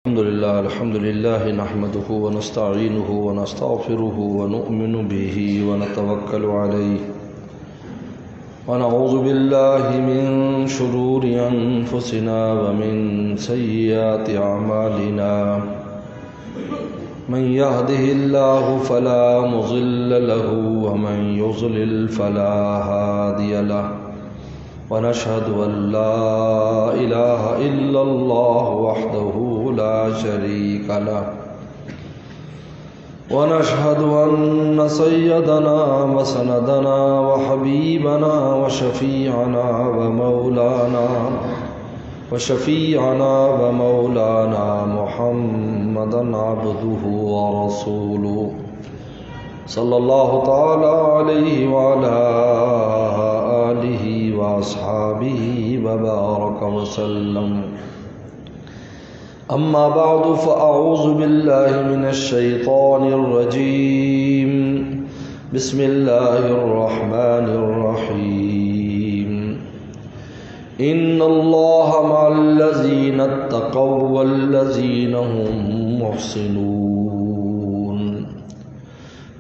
الحمد لله نحمده ونستعينه ونستغفره ونؤمن به ونتوكل عليه ونعوذ بالله من شرور أنفسنا ومن سيئات أعمالنا من يهده الله فلا مضل له ومن يضلل فلا هادي له ونشهد أن لا إله إلا الله وحده لا شريك له ونشهد أن سيدنا وسندنا وحبيبنا وشفيعنا ومولانا محمدا عبده ورسوله صلى الله تعالى عليه وعلى آله وأصحابه وبارك وسلم. أما بعد فأعوذ بالله من الشيطان الرجيم. بسم الله الرحمن الرحيم. إن الله مع الذين اتقوا والذين هم محسنون.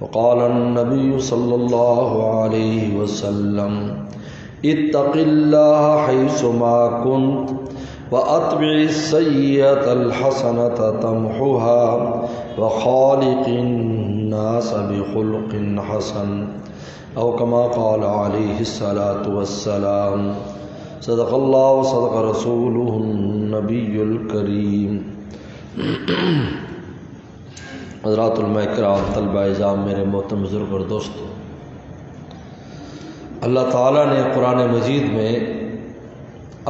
وقال النبي صلى الله عليه وسلم اتق الله حيثما كنت وأتبع السيئة الحسنة تمحها وخالق الناس بخلق حسن أو كما قال عليه الصلاة والسلام. صدق الله وصدق رسوله النبي الكريم. حضرات علماء کرام، طلبہ اعزام، میرے محترم بزرگ اور دوستو، اللہ تعالیٰ نے قرآن مجید میں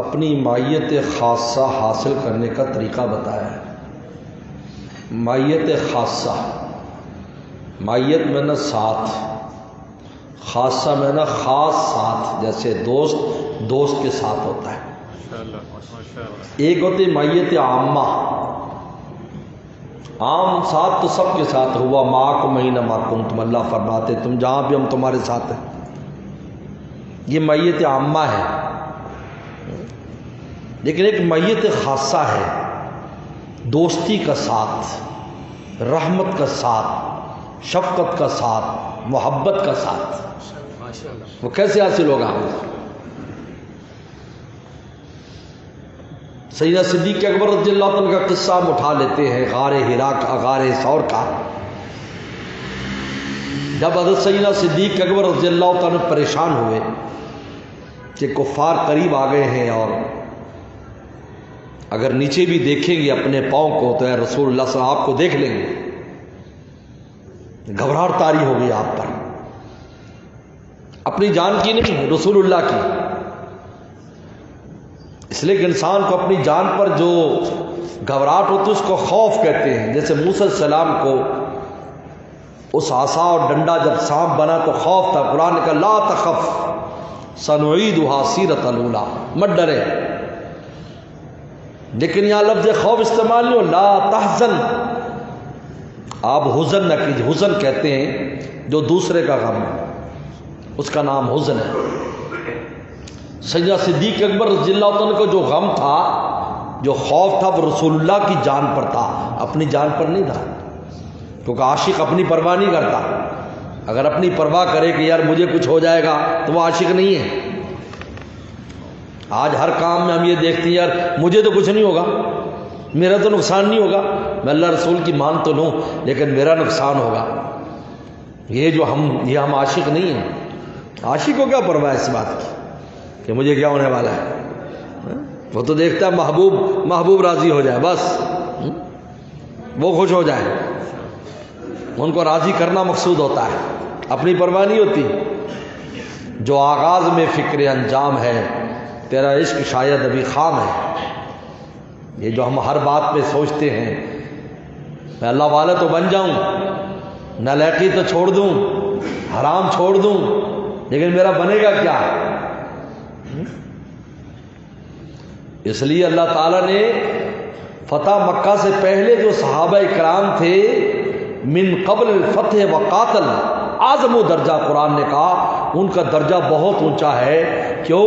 اپنی معیت خاصہ حاصل کرنے کا طریقہ بتایا ہے. معیت خاصہ، معیت میں نہ ساتھ، خاصہ میں نہ خاص ساتھ، جیسے دوست کے ساتھ ہوتا ہے. ایک ہوتی معیت عامہ، عام ساتھ تو سب کے ساتھ، ہوا معکم اینما کنتم، اللہ فرماتے تم جہاں بھی ہم تمہارے ساتھ ہیں. یہ معیت عامہ ہے. لیکن ایک معیت خاصہ ہے، دوستی کا ساتھ، رحمت کا ساتھ، شفقت کا ساتھ، محبت کا ساتھ. وہ کیسے حاصل ہوگا؟ سیدنا صدیق اکبر رضی اللہ عنہ کا قصہ ہم اٹھا لیتے ہیں، غار حرا کا، غار ثور کا. جب حضرت سیدنا صدیق اکبر رضی اللہ عنہ پریشان ہوئے کہ کفار قریب آ گئے ہیں اور اگر نیچے بھی دیکھیں گے اپنے پاؤں کو تو اے رسول اللہ صلی اللہ علیہ وسلم آپ کو دیکھ لیں گے، گھبراہٹ طاری ہو گئی آپ پر، اپنی جان کی نہیں، رسول اللہ کی. اس لیے کہ انسان کو اپنی جان پر جو گھبراہٹ ہوتی ہے اس کو خوف کہتے ہیں. جیسے موسیٰ علیہ السلام کو اس عصا اور ڈنڈا جب سانپ بنا تو خوف تھا. قرآن نے کہا لا تخف سنعیدھا سیرۃ الاولیٰ، مت ڈرے. لیکن یہاں لفظ خوف استعمال نہیں ہو، لا تحزن، آپ حزن نہ کیجیے. حزن کہتے ہیں جو دوسرے کا غم ہے، اس کا نام حزن ہے. سیدنا صدیق اکبر رضی اللہ عنہ کو جو غم تھا، جو خوف تھا، وہ رسول اللہ کی جان پر تھا، اپنی جان پر نہیں تھا. کیونکہ عاشق اپنی پرواہ نہیں کرتا. اگر اپنی پرواہ کرے کہ یار مجھے کچھ ہو جائے گا تو وہ عاشق نہیں ہے. آج ہر کام میں ہم یہ دیکھتے ہیں یار مجھے تو کچھ نہیں ہوگا، میرا تو نقصان نہیں ہوگا، میں اللہ رسول کی مان تو لوں لیکن میرا نقصان ہوگا. یہ ہم عاشق نہیں ہیں. عاشق کو کیا پرواہ ہے اس بات کی کہ مجھے کیا ہونے والا ہے؟ وہ تو دیکھتا ہے محبوب راضی ہو جائے، بس وہ خوش ہو جائے. ان کو راضی کرنا مقصود ہوتا ہے، اپنی پرواہ نہیں ہوتی. جو آغاز میں فکر انجام ہے، تیرا عشق شاید ابھی خام ہے. یہ جو ہم ہر بات پہ سوچتے ہیں میں اللہ والا تو بن جاؤں، نالیکی تو چھوڑ دوں، حرام چھوڑ دوں، لیکن میرا بنے گا کیا؟ اس لیے اللہ تعالیٰ نے فتح مکہ سے پہلے جو صحابہ کرام تھے، من قبل الفتح وقاتل، اعظم و درجہ قرآن نے کہا ان کا درجہ بہت اونچا ہے. کیوں؟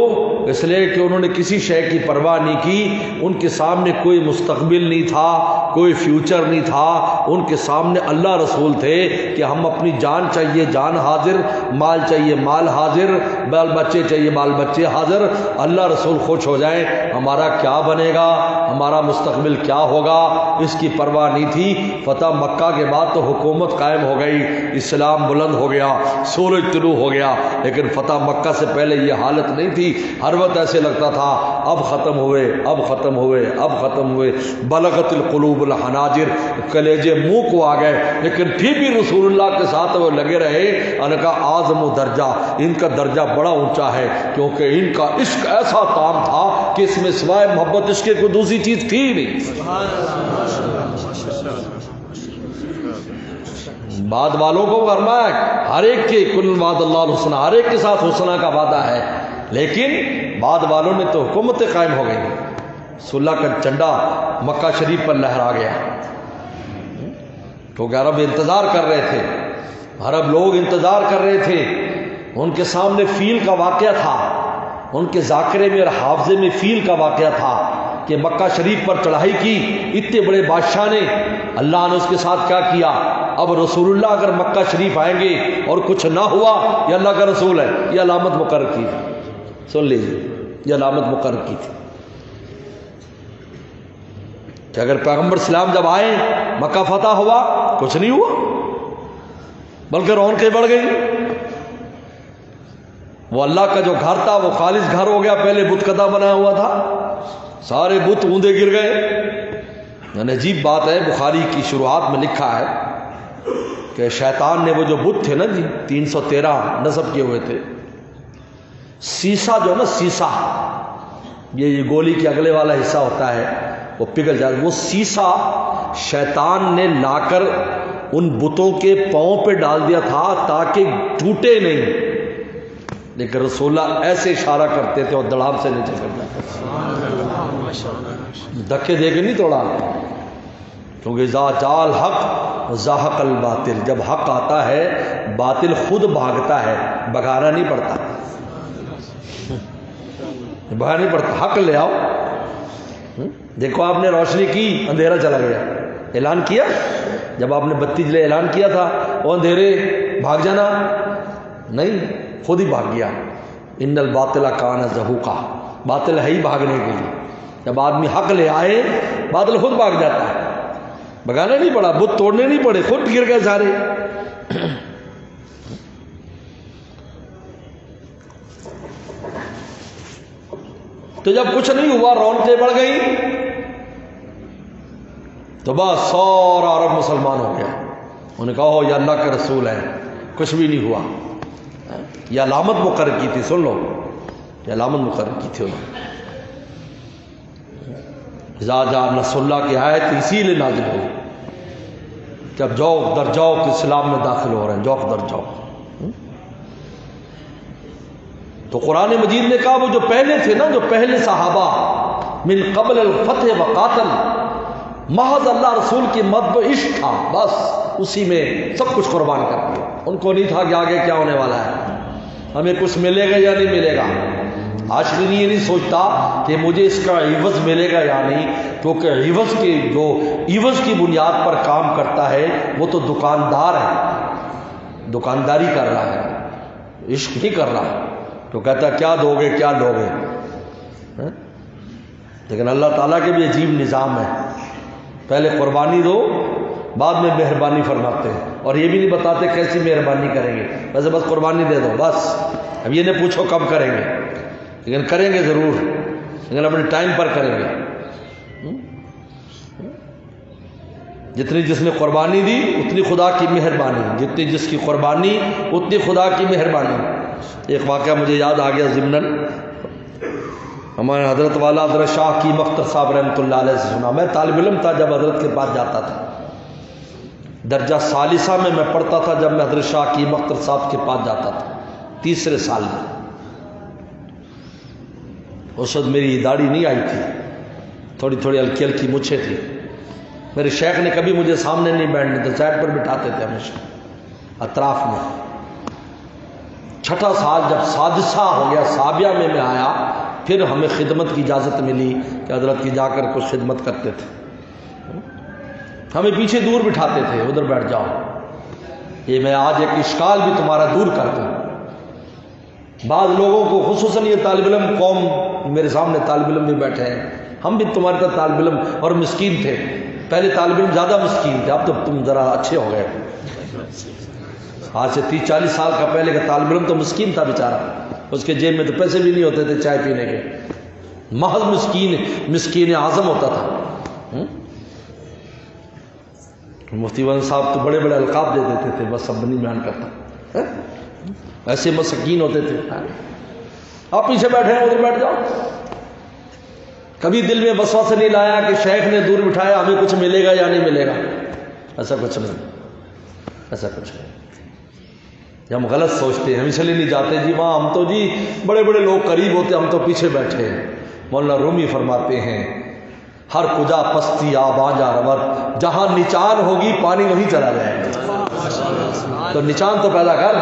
اس لیے کہ انہوں نے کسی شے کی پرواہ نہیں کی، ان کے سامنے کوئی مستقبل نہیں تھا، کوئی فیوچر نہیں تھا، ان کے سامنے اللہ رسول تھے کہ ہم اپنی جان چاہیے جان حاضر، مال چاہیے مال حاضر، بال بچے چاہیے بال بچے حاضر، اللہ رسول خوش ہو جائیں ہمارا کیا بنے گا، ہمارا مستقبل کیا ہوگا، اس کی پرواہ نہیں تھی۔ فتح مکہ کے بعد تو حکومت قائم ہو گئی، اسلام بلند ہو گیا، سورج طلوع ہو گیا، لیکن فتح مکہ سے پہلے یہ حالت نہیں تھی۔ ہر وقت ایسے لگتا تھا اب ختم ہوئے اب ختم ہوئے اب ختم ہوئے، بلغت القلوب الحناجر، کلیجے منہ کو آ گئے، لیکن پھر بھی رسول اللہ کے ساتھ وہ لگے رہے۔ ان کا اعظم و درجہ، ان کا درجہ بڑا اونچا ہے، کیونکہ ان کا عشق ایسا تام تھا کہ اس میں سوائے محبت عشق کے کوئی دوسری چیز تھی نہیں۔ بعد والوں کو فرمایا ہر ایک کے کل وعد اللہ الحسنہ، ہر ایک کے ساتھ حسنہ کا وعدہ ہے، لیکن بعد والوں میں تو حکومتیں قائم ہو گئی، صلح کا جھنڈا مکہ شریف پر لہرا گیا، کیونکہ عرب انتظار کر رہے تھے، عرب لوگ انتظار کر رہے تھے، ان کے سامنے فیل کا واقعہ تھا، ان کے ذاکرے میں اور حافظے میں فیل کا واقعہ تھا کہ مکہ شریف پر چڑھائی کی اتنے بڑے بادشاہ نے، اللہ نے اس کے ساتھ کیا کیا۔ اب رسول اللہ اگر مکہ شریف آئیں گے اور کچھ نہ ہوا، یہ اللہ کا رسول ہے، یہ علامت مقرر کی تھی، سن لیجیے، یہ علامت مقرر کی تھی کہ اگر پیغمبر اسلام جب آئے مکہ فتح ہوا، کچھ نہیں ہوا بلکہ رونقیں بڑھ گئی۔ وہ اللہ کا جو گھر تھا وہ خالص گھر ہو گیا، پہلے بت کدہ بنا ہوا تھا، سارے بت اوندے گر گئے۔ یعنی عجیب بات ہے، بخاری کی شروحات میں لکھا ہے کہ شیطان نے وہ جو بت تھے نا جی 313 نصب کیے ہوئے تھے، سیسا جو ہے نا سیسا، یہ گولی کے اگلے والا حصہ ہوتا ہے وہ پگھل جاتا، وہ سیسا شیطان نے لا کر ان بتوں کے پاؤں پہ ڈال دیا تھا تاکہ ٹوٹے نہیں، لیکن رسول اللہ ایسے اشارہ کرتے تھے اور دڑاب سے نیچے کر جاتے، دھکے دے کے نہیں توڑا، کیونکہ ذا جال حق زاحق الباطل، جب حق آتا ہے باطل خود بھاگتا ہے، بھگانا نہیں پڑتا، بھگانا نہیں پڑتا، حق لے آؤ۔ دیکھو آپ نے روشنی کی، اندھیرا چلا گیا، اعلان کیا، جب آپ نے بتی جلے اعلان کیا تھا وہ اندھیرے بھاگ جانا نہیں، خود ہی بھاگ گیا۔ ان الباطل کان زہوقا، باطل ہے ہی بھاگنے کے لیے، جب آدمی حق لے آئے باطل خود بھاگ جاتا ہے، بھگانا نہیں پڑا، بت توڑنے نہیں پڑے، خود گر گئے سارے۔ تو جب کچھ نہیں ہوا، رونقیں بڑھ گئی، تو بس سارا عرب مسلمان ہو گیا، انہوں نے کہا ہو یہ اللہ کے رسول ہے، کچھ بھی نہیں ہوا۔ یہ علامت مقرر کی تھی، سن لو، یہ علامت مقرر کی تھی انہوں نے۔ اذا جاء نصر اللہ کی آیت اسی لیے نازل ہوئی کہ اب جوق در جوق اسلام میں داخل ہو رہے ہیں، جوق در جوق۔ تو قرآن مجید نے کہا وہ جو پہلے تھے نا، جو پہلے صحابہ من قبل الفتح وقاتل، محض اللہ رسول کی مد و عشق تھا، بس اسی میں سب کچھ قربان کر دیا، ان کو نہیں تھا کہ آگے کیا ہونے والا ہے، ہمیں کچھ ملے گا یا نہیں ملے گا۔ عاشق یہ نہیں سوچتا کہ مجھے اس کا عوض ملے گا یا نہیں، کیونکہ عوض کے جو عوض کی بنیاد پر کام کرتا ہے وہ تو دکاندار ہے، دکانداری کر رہا ہے، عشق نہیں کر رہا، تو کہتا ہے کیا دو گے کیا لو گے۔ لیکن اللہ تعالیٰ کے بھی عجیب نظام ہے، پہلے قربانی دو بعد میں مہربانی فرماتے ہیں، اور یہ بھی نہیں بتاتے کیسی مہربانی کریں گے، ویسے بس قربانی دے دو بس، اب یہ نہیں پوچھو کب کریں گے، لیکن کریں گے ضرور، لیکن اپنے ٹائم پر کریں گے۔ جتنی جس نے قربانی دی اتنی خدا کی مہربانی، جتنی جس کی قربانی اتنی خدا کی مہربانی۔ ایک واقعہ مجھے یاد آ گیا ضمناً، ہمارے حضرت والا حضرت شاہ کی مختر صاحب رحمۃ اللہ علیہ سے سنا، میں طالب علم تھا جب حضرت کے پاس جاتا تھا، درجہ ثالثہ میں پڑھتا تھا جب میں حضرت شاہ کی مختر صاحب کے پاس جاتا تھا، تیسرے سال میں۔ اس وقت میری داڑھی نہیں آئی تھی، تھوڑی تھوڑی ہلکی ہلکی مچھیں تھی، میرے شیخ نے کبھی مجھے سامنے نہیں بیٹھنے دیتے، سائڈ پر بٹھاتے تھے ہمیشہ اطراف میں۔ چھٹا سال جب سادسہ ہو گیا، سابیہ میں آیا، پھر ہمیں خدمت کی اجازت ملی کہ حضرت کی جا کر کچھ خدمت کرتے تھے۔ ہمیں پیچھے دور بٹھاتے تھے، ادھر بیٹھ جاؤ۔ یہ میں آج ایک اشکال بھی تمہارا دور کر دوں۔ بعض لوگوں کو، خصوصاً یہ طالب علم قوم، میرے سامنے طالب علم بھی بیٹھے ہیں، ہم بھی تمہارے طرح طالب علم اور مسکین تھے۔ پہلے طالب علم زیادہ مسکین تھے، اب تو تم ذرا اچھے ہو گئے۔ آج سے 30-40 سال کا پہلے کا طالب علم تو مسکین تھا بیچارہ، اس کے جیب میں تو پیسے بھی نہیں ہوتے تھے چائے پینے کے، محض مسکین اعظم ہوتا تھا۔ مفتی ون صاحب تو بڑے بڑے القاب دے دیتے تھے، بس اب نہیں بیان کرتا، ایسے مسکین ہوتے تھے۔ آپ پیچھے بیٹھے ہیں، ادھر بیٹھ جاؤ۔ کبھی دل میں وسوسہ نہیں لایا کہ شیخ نے دور بٹھایا ہمیں کچھ ملے گا یا نہیں ملے گا؟ ایسا کچھ نہیں، ایسا کچھ نہیں۔ ہم غلط سوچتے ہیں، ہم اس لیے نہیں جاتے جی وہاں، ہم تو جی بڑے بڑے لوگ قریب ہوتے، ہم تو پیچھے بیٹھے ہیں۔ مولانا رومی فرماتے ہیں ہر کجا پستی آباں جا رور، جہاں نچان ہوگی پانی وہیں چلا جائے گا۔ تو نچان تو پیدا کر،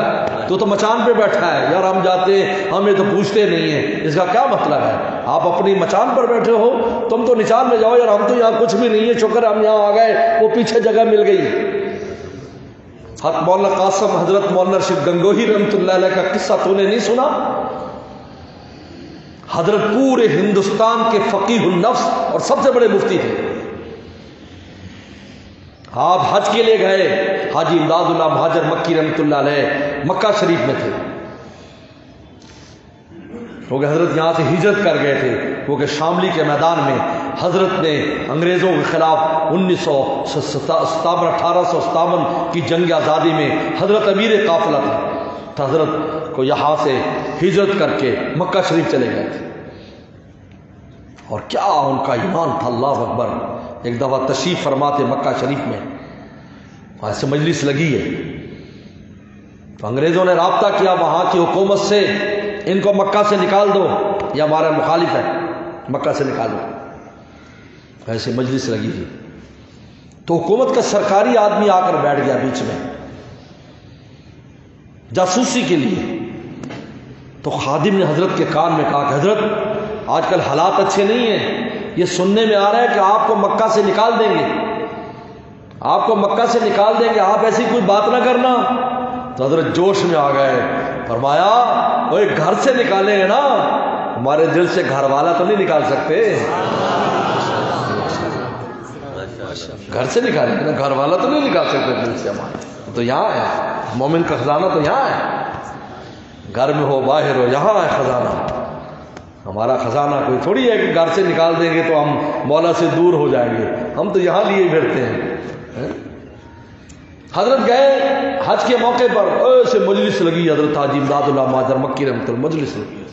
تو مچان پہ بیٹھا ہے یار، ہم جاتے ہیں ہمیں تو پوچھتے نہیں ہیں، اس کا کیا مطلب ہے؟ آپ اپنی مچان پر بیٹھے ہو، تم تو نچان میں جاؤ یار، ہم تو یہاں کچھ بھی نہیں ہے، شکر ہم یہاں آ گئے، وہ پیچھے جگہ مل گئی۔ حق مولانا قاسم حضرت مولانا رشید گنگوہی رحمۃ اللہ علیہ کا قصہ تو نے نہیں سنا؟ حضرت پورے ہندوستان کے فقیہ النفس اور سب سے بڑے مفتی تھے۔ آپ حج کے لیے گئے، حاجی امداد اللہ مہاجر مکی رحمۃ اللہ علیہ مکہ شریف میں تھے، کیونکہ حضرت یہاں سے ہجرت کر گئے تھے، کیونکہ شاملی کے میدان میں حضرت نے انگریزوں کے خلاف 1857 کی جنگ آزادی میں حضرت امیر قافلہ تھا، تو حضرت کو یہاں سے ہجرت کر کے مکہ شریف چلے گئے تھے۔ اور کیا ان کا ایمان تھا، اللہ اکبر۔ ایک دفعہ تشریف فرماتے مکہ شریف میں، وہاں سے مجلس لگی ہے، تو انگریزوں نے رابطہ کیا وہاں کی حکومت سے، ان کو مکہ سے نکال دو، یہ ہمارا مخالف ہے، مکہ سے نکالو۔ ایسے مجلس لگی تھی، تو حکومت کا سرکاری آدمی آ کر بیٹھ گیا بیچ میں جاسوسی کے لیے۔ تو خادم نے حضرت کے کان میں کہا کہ حضرت آج کل حالات اچھے نہیں ہیں، یہ سننے میں آ رہا ہے کہ آپ کو مکہ سے نکال دیں گے، آپ کو مکہ سے نکال دیں گے، آپ ایسی کوئی بات نہ کرنا۔ تو حضرت جوش میں آ گئے، فرمایا وہ گھر سے نکالیں گے نا، ہمارے دل سے گھر والا تو نہیں نکال سکتے، گھر سے نکالیں گے نا، گھر والا تو نہیں نکال سکتے دل سے ہمارے، تو یہاں ہے مومن کا خزانہ، تو یہاں ہے، گھر میں ہو باہر ہو، یہاں ہے خزانہ۔ ہمارا خزانہ کوئی تھوڑی ہے کہ گھر سے نکال دیں گے تو ہم مولا سے دور ہو جائیں گے، ہم تو یہاں لیے پھرتے ہیں۔ حضرت گئے حج کے موقع پر، ایسے مجلس لگی، حضرت حاجی امداد اللہ مہاجر مکی رحمۃ اللہ مجلس لگی،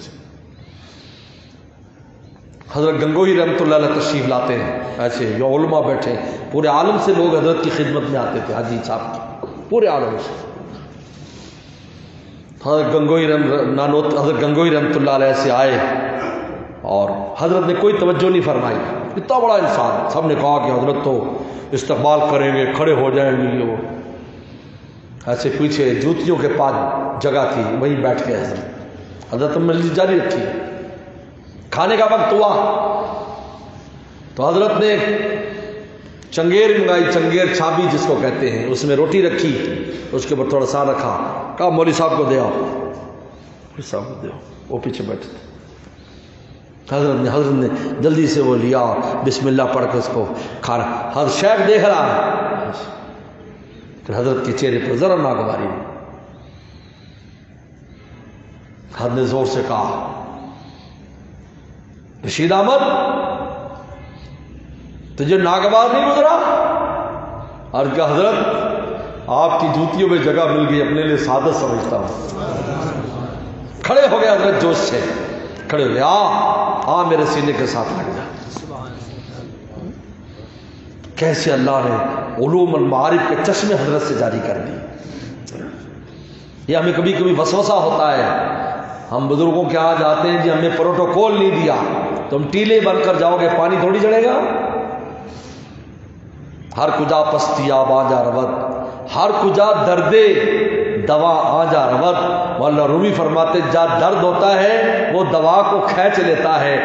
حضرت گنگوہی رحمۃ اللہ علیہ تشریف لاتے ہیں، ایسے یہ علماء بیٹھے، پورے عالم سے لوگ حضرت کی خدمت میں آتے تھے، حاجی صاحب کی، پورے عالم سے۔ حضرت گنگوہی رحمۃ اللہ علیہ سے آئے، اور حضرت نے کوئی توجہ نہیں فرمائی، اتنا بڑا انسان، سب نے کہا کہ حضرت تو استقبال کریں گے، کھڑے ہو جائیں گے، یہ وہ، ایسے پیچھے جوتیوں کے پاس جگہ تھی، وہیں بیٹھ گئے حضرت۔ حضرت مجلس جاری رکھی، کھانے کا وقت ہوا تو حضرت نے چنگیر منگائی، چنگیر چھابی جس کو کہتے ہیں، اس میں روٹی رکھی، اس کے اوپر تھوڑا سا رکھا، کہا مولوی صاحب کو دے آؤ، مولوی صاحب کو دے آؤ، وہ پیچھے بیٹھے تھے۔ حضرت نے جلدی سے وہ لیا، بسم اللہ پڑھ کے اس کو کھانا، حضرت شیخ دیکھ رہا ہے، پھر حضرت کے چہرے پر ذرا ناگواری ہوئی، حضرت نے زور سے کہا رشید احمد تجھے ناگوار نہیں گزرا؟ اور کیا حضرت آپ کی جوتیوں میں جگہ مل گئی، اپنے لیے سعادت سمجھتا ہوں۔ کھڑے ہو گئے حضرت جوش سے، کھڑے ہو گئے، آ میرے سینے کے ساتھ لگ جا۔ کیسے اللہ نے علوم المعارف کے چشمے حضرت سے جاری کر دی۔ یہ ہمیں کبھی کبھی وسوسہ ہوتا ہے، ہم بزرگوں کے ہاں جاتے ہیں جی ہمیں پروٹوکول نہیں دیا، تم ٹیلے بن کر جاؤ گے، پانی تھوڑی چڑھے گا۔ ہر کجا پستی آباں جا رود، ہر کجا دردے دوا آجا ربط. مولانا رومی فرماتے جہاں درد ہوتا ہے وہ دوا کو کھینچ لیتا ہے.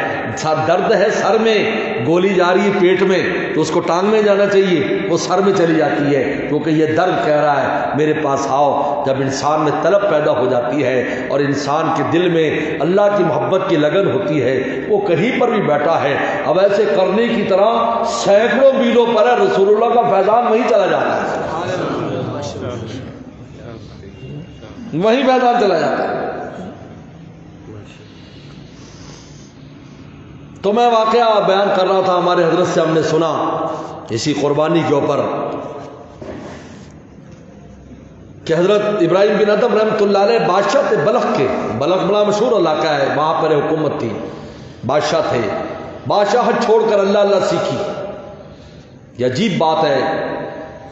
درد ہے سر میں، گولی جا رہی ہے پیٹ میں تو اس کو ٹانگ میں جانا چاہیے، وہ سر میں چلی جاتی ہے کیونکہ یہ درد کہہ رہا ہے میرے پاس آؤ. جب انسان میں طلب پیدا ہو جاتی ہے اور انسان کے دل میں اللہ کی محبت کی لگن ہوتی ہے، وہ کہیں پر بھی بیٹھا ہے. اب ایسے کرنے کی طرح سینکڑوں میلوں پر ہے، رسول اللہ کا فیضان وہیں چلا جاتا ہے، وہیں فیضان چلا جاتا ہے. تو میں واقعہ بیان کر رہا تھا، ہمارے حضرت سے ہم نے سنا اسی قربانی کے اوپر کہ حضرت ابراہیم بن ادم رحمۃ اللہ علیہ بادشاہ تھے بلخ کے. بلخ بڑا مشہور علاقہ ہے، وہاں پر حکومت تھی، بادشاہ تھے. بادشاہت چھوڑ کر اللہ اللہ سیکھی. یہ عجیب بات ہے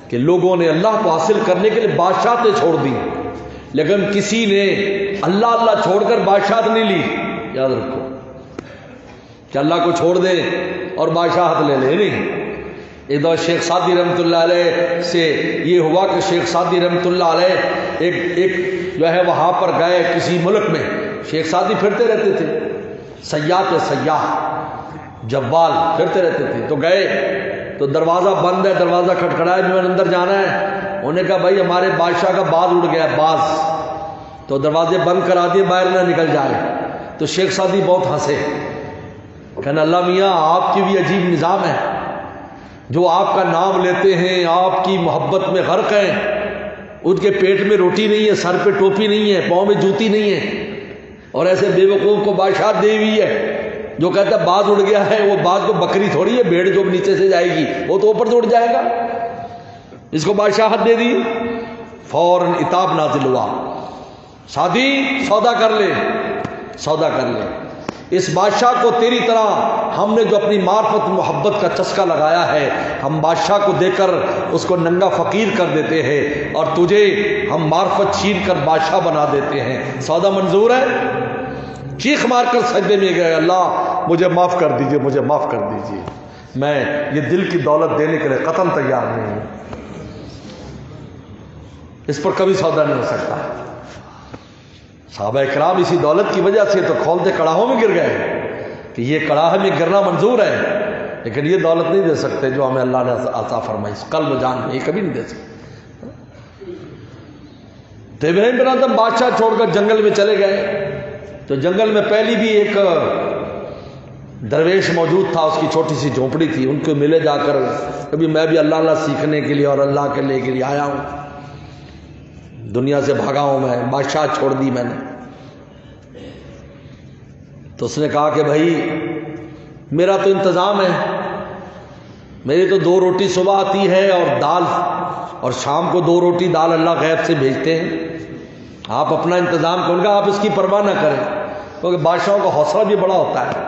کہ لوگوں نے اللہ کو حاصل کرنے کے لیے بادشاہتیں چھوڑ دی، لیکن کسی نے اللہ اللہ چھوڑ کر بادشاہت نہیں لی. یاد رکھو کہ اللہ کو چھوڑ دے اور بادشاہت لے لے، نہیں. ایک دفعہ شیخ سعدی رحمۃ اللہ علیہ سے یہ ہوا کہ شیخ سعدی رحمۃ اللہ علیہ ایک جو ہے وہاں پر گئے کسی ملک میں. شیخ سعدی پھرتے رہتے تھے، سیاح جوال پھرتے رہتے تھے. تو گئے تو دروازہ بند ہے، دروازہ کھٹکھڑایا، میں اندر جانا ہے. انہوں نے کہا بھائی ہمارے بادشاہ کا باز اڑ گیا، باز. تو دروازے بند کرا دیے باہر نہ نکل جائے. تو شیخ سعدی بہت ہنسے، کہنا اللہ میاں آپ کی بھی عجیب نظام ہے، جو آپ کا نام لیتے ہیں، آپ کی محبت میں غرق ہیں، ان کے پیٹ میں روٹی نہیں ہے، سر پہ ٹوپی نہیں ہے، پاؤں میں جوتی نہیں ہے، اور ایسے بے وقوف کو بادشاہ دے ہوئی ہے جو کہتا ہے باز اڑ گیا ہے. وہ باز کو بکری تھوڑی ہے، بھیڑ جو نیچے سے جائے گی وہ تو اوپر سے اڑ جائے گا. اس کو بادشاہت دے دی. فوراً عتاب نازل ہوا، سعدی سودا کر لے، سودا کر لے. اس بادشاہ کو تیری طرح ہم نے جو اپنی معرفت محبت کا چسکا لگایا ہے، ہم بادشاہ کو دے کر اس کو ننگا فقیر کر دیتے ہیں، اور تجھے ہم معرفت چھین کر بادشاہ بنا دیتے ہیں. سودا منظور ہے؟ چیخ مار کر سجدے میں گئے، اللہ مجھے معاف کر دیجئے، مجھے معاف کر دیجئے، میں یہ دل کی دولت دینے کے لیے قطعاً تیار نہیں ہوں. اس پر کبھی سودا نہیں ہو سکتا. صحابہ کرام اسی دولت کی وجہ سے تو کھولتے کڑاہوں میں گر گئے کہ یہ کڑاہ میں گرنا منظور ہے، لیکن یہ دولت نہیں دے سکتے جو ہمیں اللہ نے عطا فرمائی. قلب و جان میں یہ کبھی نہیں دے سکتے. تو ابراہیم بن ادم بادشاہ چھوڑ کر جنگل میں چلے گئے. تو جنگل میں پہلی بھی ایک درویش موجود تھا، اس کی چھوٹی سی جھونپڑی تھی. ان کو ملے جا کر، کبھی میں بھی اللہ اللہ سیکھنے کے لیے اور اللہ کے لیے آیا ہوں، دنیا سے بھاگا ہوں، میں بادشاہ چھوڑ دی میں نے. تو اس نے کہا کہ بھائی میرا تو انتظام ہے، میری تو 2 روٹی صبح آتی ہے اور دال، اور شام کو 2 روٹی دال اللہ غیب سے بھیجتے ہیں. آپ اپنا انتظام کریں گے، آپ اس کی پرواہ نہ کریں. کیونکہ بادشاہوں کا حوصلہ بھی بڑا ہوتا ہے.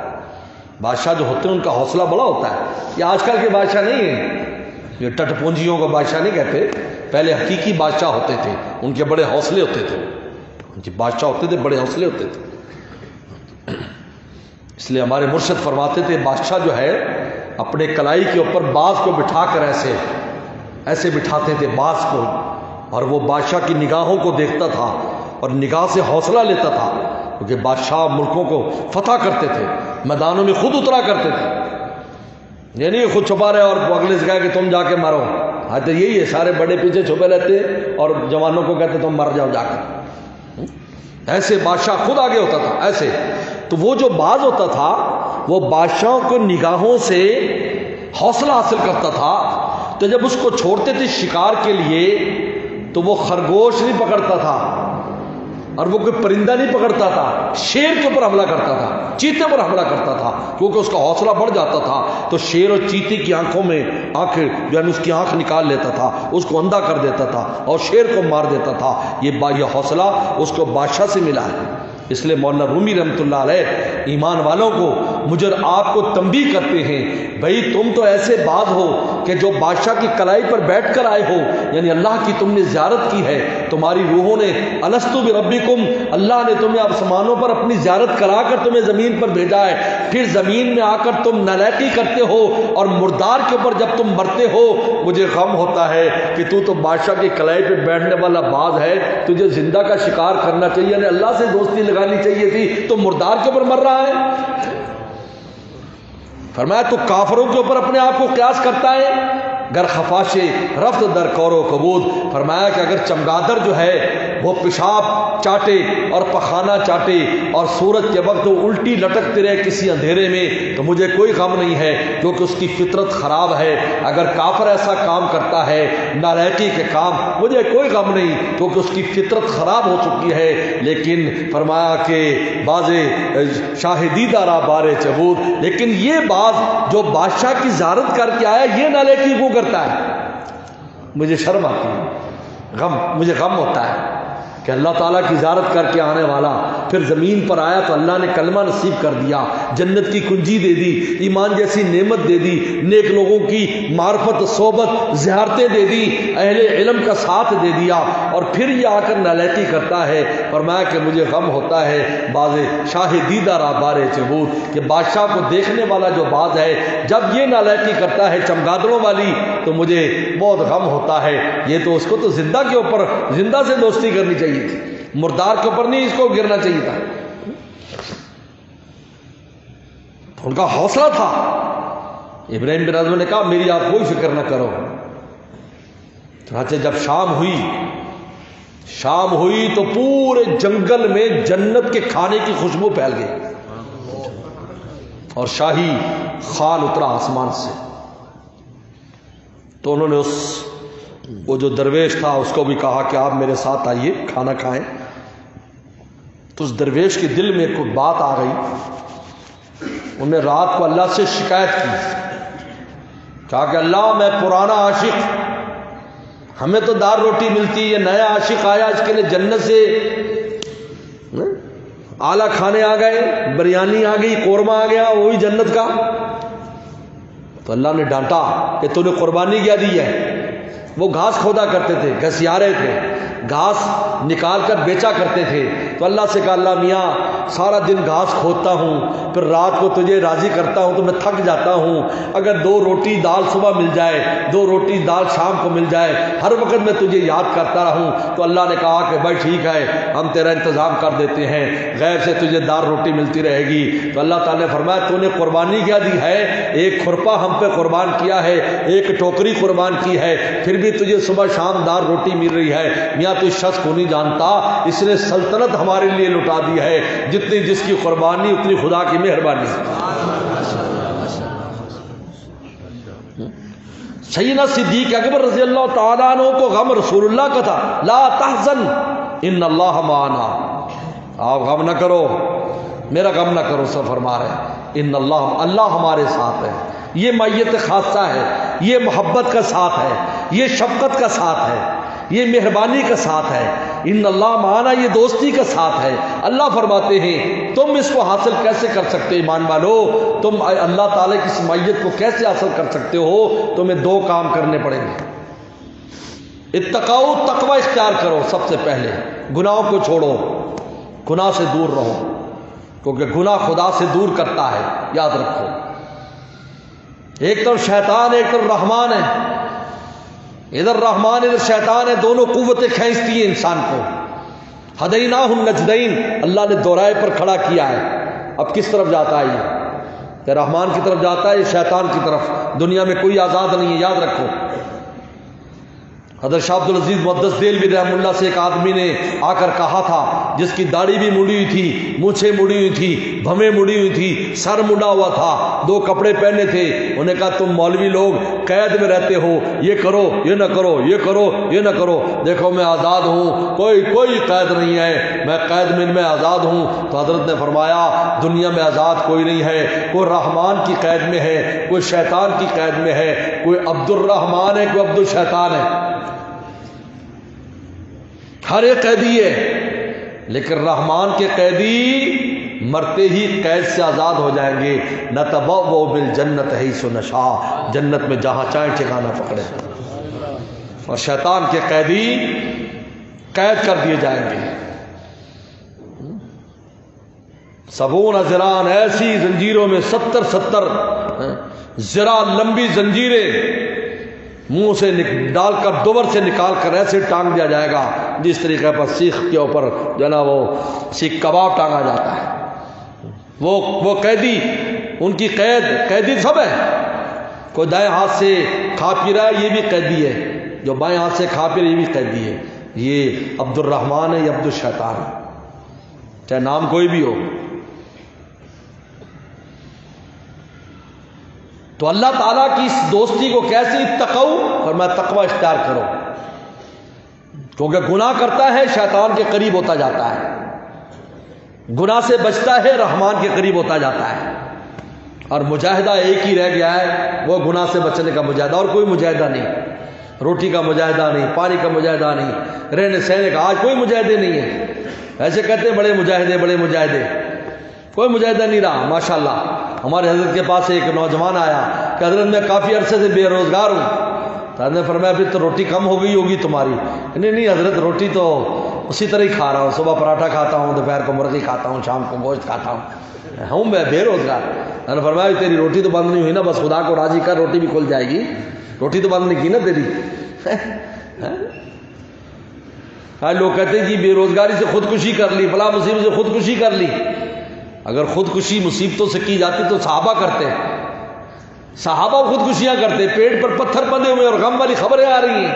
بادشاہ جو ہوتے ہیں ان کا حوصلہ بڑا ہوتا ہے. یہ آج کل کے بادشاہ نہیں ہیں، یہ ٹٹ پونجیوں کو بادشاہ نہیں کہتے. پہلے حقیقی بادشاہ ہوتے تھے، ان کے بڑے حوصلے ہوتے تھے. ان کے بادشاہ ہوتے تھے، بڑے حوصلے ہوتے تھے. اس لیے ہمارے مرشد فرماتے تھے بادشاہ جو ہے اپنے کلائی کے اوپر باز کو بٹھا کر ایسے بٹھاتے تھے باز کو، اور وہ بادشاہ کی نگاہوں کو دیکھتا تھا اور نگاہ سے حوصلہ لیتا تھا. کیونکہ بادشاہ ملکوں کو فتح کرتے تھے، میدانوں میں خود اترا کرتے تھے، یعنی خود چھپا رہے اور اگلے سے کہا کہ تم جا کے مارو. ہاں تو یہی ہے، سارے بڑے پیچھے چھپے رہتے اور جوانوں کو کہتے تم مر جاؤ جا کر. ایسے بادشاہ خود آگے ہوتا تھا ایسے. تو وہ جو باز ہوتا تھا وہ بادشاہوں کو نگاہوں سے حوصلہ حاصل کرتا تھا. تو جب اس کو چھوڑتے تھے شکار کے لیے تو وہ خرگوش نہیں پکڑتا تھا اور وہ کوئی پرندہ نہیں پکڑتا تھا، شیر کے اوپر حملہ کرتا تھا، چیتے پر حملہ کرتا تھا. کیونکہ اس کا حوصلہ بڑھ جاتا تھا تو شیر اور چیتے کی آنکھوں میں آنکھیں یعنی اس کی آنکھ نکال لیتا تھا، اس کو اندھا کر دیتا تھا اور شیر کو مار دیتا تھا. یہ حوصلہ اس کو بادشاہ سے ملا ہے. اس لیے مولانا رومی رحمۃ اللہ علیہ ایمان والوں کو مجھے آپ کو تنبیہ کرتے ہیں، بھائی تم تو ایسے باز ہو کہ جو بادشاہ کی کلائی پر بیٹھ کر آئے ہو، یعنی اللہ کی تم نے زیارت کی ہے، تمہاری روحوں نے الستو بربکم، اللہ نے تمہیں آسمانوں پر اپنی زیارت کرا کر تمہیں زمین پر بھیجا ہے، پھر زمین میں آ کر تم نالائقی کرتے ہو اور مردار کے اوپر جب تم مرتے ہو مجھے غم ہوتا ہے کہ تو بادشاہ کی کلائی پہ بیٹھنے والا باز ہے، تجھے زندہ کا شکار کرنا چاہیے، یعنی اللہ سے دوستی لگانی چاہیے تھی، تو مردار کے اوپر مر رہا ہے۔ فرمایا تو کافروں کے اوپر اپنے آپ کو قیاس کرتا ہے، گر خفاش رفت در کور و کبود، فرمایا کہ اگر چمگادر جو ہے وہ پیشاب چاٹے اور پخانہ چاٹے اور سورج کے وقت وہ الٹی لٹکتے رہے کسی اندھیرے میں تو مجھے کوئی غم نہیں ہے، کیونکہ اس کی فطرت خراب ہے۔ اگر کافر ایسا کام کرتا ہے نالائقی کے کام، مجھے کوئی غم نہیں کیونکہ اس کی فطرت خراب ہو چکی ہے۔ لیکن فرمایا کہ باز شاہدی دارا بارے چبود، لیکن یہ باز جو بادشاہ کی زیارت کر کے آیا یہ نالائقی کو کرتا ہے، مجھے شرم آتی ہے، مجھے غم ہوتا ہے کہ اللہ تعالیٰ کی زیارت کر کے آنے والا پھر زمین پر آیا تو اللہ نے کلمہ نصیب کر دیا، جنت کی کنجی دے دی، ایمان جیسی نعمت دے دی، نیک لوگوں کی معرفت صحبت زیارتیں دے دی، اہل علم کا ساتھ دے دیا، اور پھر یہ آ کر نالائقی کرتا ہے۔ فرمایا کہ مجھے غم ہوتا ہے باز شاہدیدہ را بارے چبود، کہ بادشاہ کو دیکھنے والا جو باز ہے جب یہ نالائقی کرتا ہے چمگادڑوں والی تو مجھے بہت غم ہوتا ہے۔ یہ تو اس کو تو زندہ کے اوپر زندہ سے دوستی کرنی چاہیے تھی، مردار کے اوپر نہیں اس کو گرنا چاہیے تھا۔ تو ان کا حوصلہ تھا۔ ابراہیم بن اعظم نے کہا میری آپ کوئی فکر نہ کرو۔ چنانچہ جب شام ہوئی تو پورے جنگل میں جنت کے کھانے کی خوشبو پھیل گئی اور شاہی خال اترا آسمان سے۔ تو انہوں نے وہ جو درویش تھا اس کو بھی کہا کہ آپ میرے ساتھ آئیے کھانا کھائیں۔ تو اس درویش کے دل میں کوئی بات آ گئی، انہوں نے رات کو اللہ سے شکایت کی، کہا کہ اللہ میں پرانا عاشق، ہمیں تو دار روٹی ملتی، یہ نیا عاشق آیا اس کے لیے جنت سے اعلیٰ کھانے آ گئے، بریانی آ گئی، قورمہ آ گیا وہی جنت کا۔ تو اللہ نے ڈانٹا کہ تو نے قربانی کیا دی ہے؟ وہ گھاس کھودا کرتے تھے، گھسیارے تھے، گھاس نکال کر بیچا کرتے تھے۔ تو اللہ سے کہا اللہ میاں سارا دن گھاس کھودتا ہوں، پھر رات کو تجھے راضی کرتا ہوں تو میں تھک جاتا ہوں، اگر 2 روٹی دال صبح مل جائے 2 روٹی دال شام کو مل جائے، ہر وقت میں تجھے یاد کرتا رہوں۔ تو اللہ نے کہا کہ بھائی ٹھیک ہے ہم تیرا انتظام کر دیتے ہیں، غیب سے تجھے دار روٹی ملتی رہے گی۔ تو اللہ تعالیٰ نے فرمایا تو نے قربانی کیا دی ہے؟ ایک کھرپا ہم پہ قربان کیا ہے، ایک ٹوکری قربان کی ہے، پھر بھی تجھے صبح شام دار روٹی مل رہی ہے۔ میاں تو اس شخص کو نہیں جانتا، اس نے سلطنت ہمارے لیے لٹا دی ہے، جتنی جس کی قربانی اتنی خدا کی مہربانی۔ سیدنا صدیق اکبر رضی اللہ تعالیٰ عنہ کو غم رسول اللہ کا تھا، لا تحزن ان اللہ معنا، آپ غم نہ کرو، میرا غم نہ کرو، سب فرما رہے ان اللہ ہمارے ساتھ ہے۔ یہ معیت خاصہ ہے، یہ محبت کا ساتھ ہے، یہ شفقت کا ساتھ ہے، یہ مہربانی کا ساتھ ہے۔ ان اللہ معنا یہ دوستی کا ساتھ ہے۔ اللہ فرماتے ہیں تم اس کو حاصل کیسے کر سکتے ہو ایمان والو، تم اللہ تعالیٰ کی اس معیت کو کیسے حاصل کر سکتے ہو؟ تمہیں 2 کام کرنے پڑیں گے۔ اتقوا، تقوی اختیار کرو، سب سے پہلے گناہوں کو چھوڑو، گناہ سے دور رہو، کیونکہ گناہ خدا سے دور کرتا ہے، یاد رکھو۔ ایک طرف شیطان ایک طرف رحمان ہے، ادھر رحمان ادھر شیطان ہے، دونوں قوتیں کھینچتی ہیں انسان کو۔ ہدیناہ النجدین، اللہ نے دورائے پر کھڑا کیا ہے، اب کس طرف جاتا ہے یہ رحمان کی طرف جاتا ہے یا شیطان کی طرف؟ دنیا میں کوئی آزاد نہیں ہے، یاد رکھو۔ حضرت شاہ عبد العزیز محدث دہلوی رحمہ اللہ سے ایک آدمی نے آ کر کہا تھا، جس کی داڑھی بھی مڑی ہوئی تھی، مونچھیں مڑی ہوئی تھی، بھویں مڑی ہوئی تھی، سر مڑا ہوا تھا، 2 کپڑے پہنے تھے، انہوں نے کہا تم مولوی لوگ قید میں رہتے ہو، یہ کرو یہ نہ کرو، یہ کرو یہ نہ کرو، دیکھو میں آزاد ہوں، کوئی قید نہیں ہے، میں قید میں آزاد ہوں۔ تو حضرت نے فرمایا دنیا میں آزاد کوئی نہیں ہے، کوئی رحمان کی قید میں ہے، کوئی شیطان کی قید میں ہے، کوئی عبد الرحمان ہے، کوئی عبد الشیطان ہے، ہر ایک قیدی ہے، لیکن رحمان کے قیدی مرتے ہی قید سے آزاد ہو جائیں گے. نتبوأ بالجنۃ حیث نشاء، جنت میں جہاں چاہیں ٹھکانہ پکڑے. اور شیطان کے قیدی قید کر دیے جائیں گے. 70 ذراعاً، ایسی زنجیروں میں 70 ذراع لمبی زنجیریں منہ سے ڈال کر دوبر سے نکال کر ایسے ٹانگ دیا جائے گا جس طریقے پر سیخ کے اوپر جو ہے نا وہ سیخ کباب ٹانگا جاتا ہے. وہ قیدی، ان کی قیدی سب ہے. کوئی دائیں ہاتھ سے کھا پی رہا ہے یہ بھی قیدی ہے، جو بائیں ہاتھ سے کھا پی رہا ہے یہ بھی قیدی ہے. یہ عبد الرحمن ہے یا عبد الشیطان ہے، چاہے نام کوئی بھی ہو. تو اللہ تعالیٰ کی اس دوستی کو کیسے اتقوا، فرمایا تقوی اختیار کرو، کیونکہ گناہ کرتا ہے شیطان کے قریب ہوتا جاتا ہے، گناہ سے بچتا ہے رحمان کے قریب ہوتا جاتا ہے. اور مجاہدہ ایک ہی رہ گیا ہے، وہ گناہ سے بچنے کا مجاہدہ، اور کوئی مجاہدہ نہیں. روٹی کا مجاہدہ نہیں، پانی کا مجاہدہ نہیں، رہنے سہنے کا آج کوئی مجاہدے نہیں ہے. ایسے کہتے ہیں بڑے مجاہدے، کوئی مجاہدہ نہیں رہا. ماشاءاللہ ہمارے حضرت کے پاس ایک نوجوان آیا کہ حضرت میں کافی عرصے سے بے روزگار ہوں. تو حضرت نے فرمایا پھر تو روٹی کم ہو گئی ہوگی تمہاری. نہیں حضرت روٹی تو اسی طرح ہی کھا رہا ہوں، صبح پراٹھا کھاتا ہوں، دوپہر کو مرغی کھاتا ہوں، شام کو گوشت کھاتا ہوں میں بے روزگار. حضرت نے فرمایا تیری روٹی تو بند نہیں ہوئی نا، بس خدا کو راضی کر، روٹی بھی کھل جائے گی. روٹی تو بند نہیں کی نا تیری. لوگ کہتے ہیں جی بے روزگاری سے خودکشی کر لی، فلاں مصیبت سے خودکشی کر لی. اگر خودکشی مصیبتوں سے کی جاتی تو صحابہ کرتے، صحابہ خودکشیاں کرتے. پیٹ پر پتھر بندھے ہوئے اور غم والی خبریں آ رہی ہیں،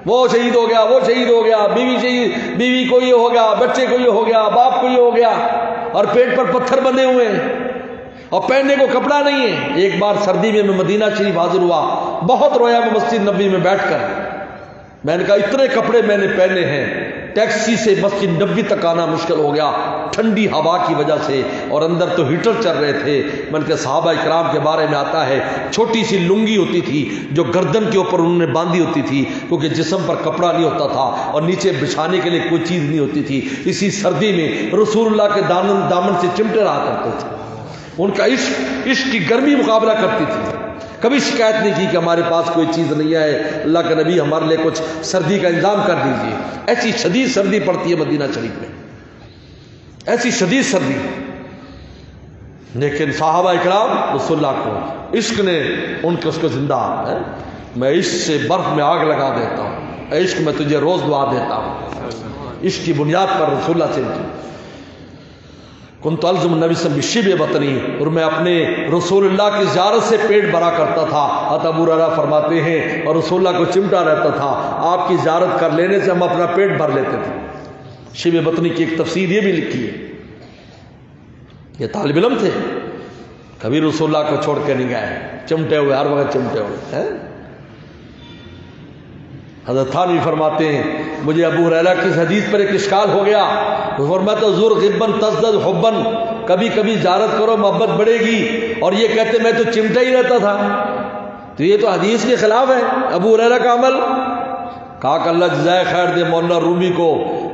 وہ شہید ہو گیا، وہ شہید ہو گیا، بیوی کو یہ ہو گیا، بچے کو یہ ہو گیا، باپ کو یہ ہو گیا، اور پیٹ پر پتھر بندھے ہوئے ہیں اور پہننے کو کپڑا نہیں ہے. ایک بار سردی میں مدینہ شریف حاضر ہوا، بہت رویا میں مسجد نبوی میں بیٹھ کر. میں نے کہا اتنے کپڑے میں نے پہنے ہیں، ٹیکسی سے مسجد نبوی تک آنا مشکل ہو گیا ٹھنڈی ہوا کی وجہ سے، اور اندر تو ہیٹر چل رہے تھے. میں نے کہا صحابہ اکرام کے بارے میں آتا ہے چھوٹی سی لنگی ہوتی تھی جو گردن کے اوپر انہوں نے باندھی ہوتی تھی، کیونکہ جسم پر کپڑا نہیں ہوتا تھا اور نیچے بچھانے کے لیے کوئی چیز نہیں ہوتی تھی. اسی سردی میں رسول اللہ کے دامن سے چمٹے رہا کرتے تھے. ان کا عشق کی گرمی مقابلہ کرتی تھی. کبھی شکایت نہیں کی کہ ہمارے پاس کوئی چیز نہیں ہے، اللہ کے نبی ہمارے لیے کچھ سردی کا انتظام کر دیجیے. ایسی شدید سردی پڑتی ہے مدینہ شریف میں، ایسی شدید سردی. لیکن صحابہ اکرام رسول اللہ کو عشق نے اس کو زندہ ہے. میں عشق سے برف میں آگ لگا دیتا ہوں، عشق میں تجھے روز دعا دیتا ہوں. عشق کی بنیاد پر رسول اللہ سے کنت الزم النبی صلی اللہ علیہ وسلم بشبع بطنی، اور میں اپنے رسول اللہ کی زیارت سے پیٹ بھرا کرتا تھا. ابو ہریرہ فرماتے ہیں اور رسول اللہ کو چمٹا رہتا تھا. آپ کی زیارت کر لینے سے ہم اپنا پیٹ بھر لیتے تھے. شبع بطنی کی ایک تفسیر یہ بھی لکھی ہے. یہ طالب علم تھے، کبھی رسول اللہ کو چھوڑ کے نہیں گئے، چمٹے ہوئے، ہر وقت چمٹے ہوئے. حضرت تھانوی فرماتے ہیں مجھے ابو ہریرہ کی حدیث پر ایک اشکال ہو گیا. فرماتا زور غبن تزدد حبن، کبھی کبھی زیارت کرو محبت بڑھے گی، اور یہ کہتے میں تو چمٹا ہی رہتا تھا. تو یہ تو حدیث کے خلاف ہے ابو ہریرہ کا عمل. کہا کہ اللہ جزائے خیر دے مولانا رومی کو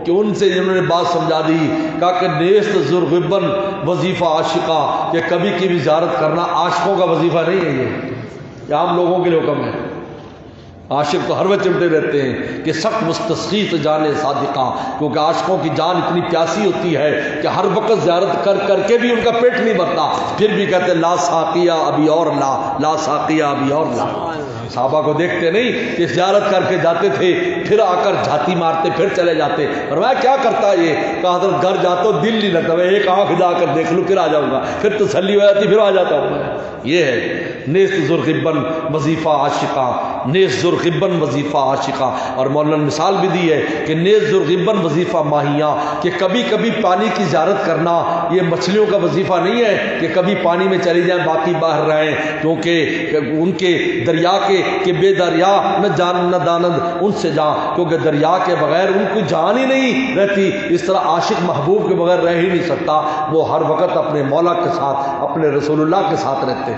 کہ ان سے انہوں نے بات سمجھا دی. کہا کہ نیست زور غبن وظیفہ عاشقہ، کہ کبھی کبھی زیارت کرنا عاشقوں کا وظیفہ نہیں ہے، یہ عام لوگوں کے لیے حکم ہے. عاشق تو ہر وقت چمٹے رہتے ہیں کہ سخت مستسقیت جانے صادقہ، کیونکہ عاشقوں کی جان اتنی پیاسی ہوتی ہے کہ ہر وقت زیارت کر کر کے بھی ان کا پیٹ نہیں بھرتا، پھر بھی کہتے لا ساقیہ ابھی اور لا، لا ساقیہ ابھی اور لا. صحابہ کو دیکھتے نہیں کہ زیارت کر کے جاتے تھے، پھر آ کر جھاتی مارتے، پھر چلے جاتے. اور میں کیا کرتا یہ، کہا حضرت گھر جاتا ہوں دل نہیں لگتا، میں ایک آنکھ جا کر دیکھ لوں پھر آ جاؤں گا، پھر تسلی ہو جاتی پھر آ جاتا ہوں. یہ ہے نیست ذوالغبن وظیفہ عاشقہ، نیست ذوالغبن وظیفہ عاشقہ. اور مولانا نے مثال بھی دی ہے کہ نیست ذوالغبن وظیفہ ماہیاں، کہ کبھی کبھی پانی کی زیارت کرنا یہ مچھلیوں کا وظیفہ نہیں ہے کہ کبھی پانی میں چلی جائیں باقی باہر رہیں، کیونکہ ان کے دریا کے کہ بے دریا نہ جان نہ دانند ان سے جان، کیونکہ دریا کے بغیر ان کو جان ہی نہیں رہتی. اس طرح عاشق محبوب کے بغیر رہ ہی نہیں سکتا، وہ ہر وقت اپنے مولا کے ساتھ، اپنے رسول اللہ کے ساتھ رہتے.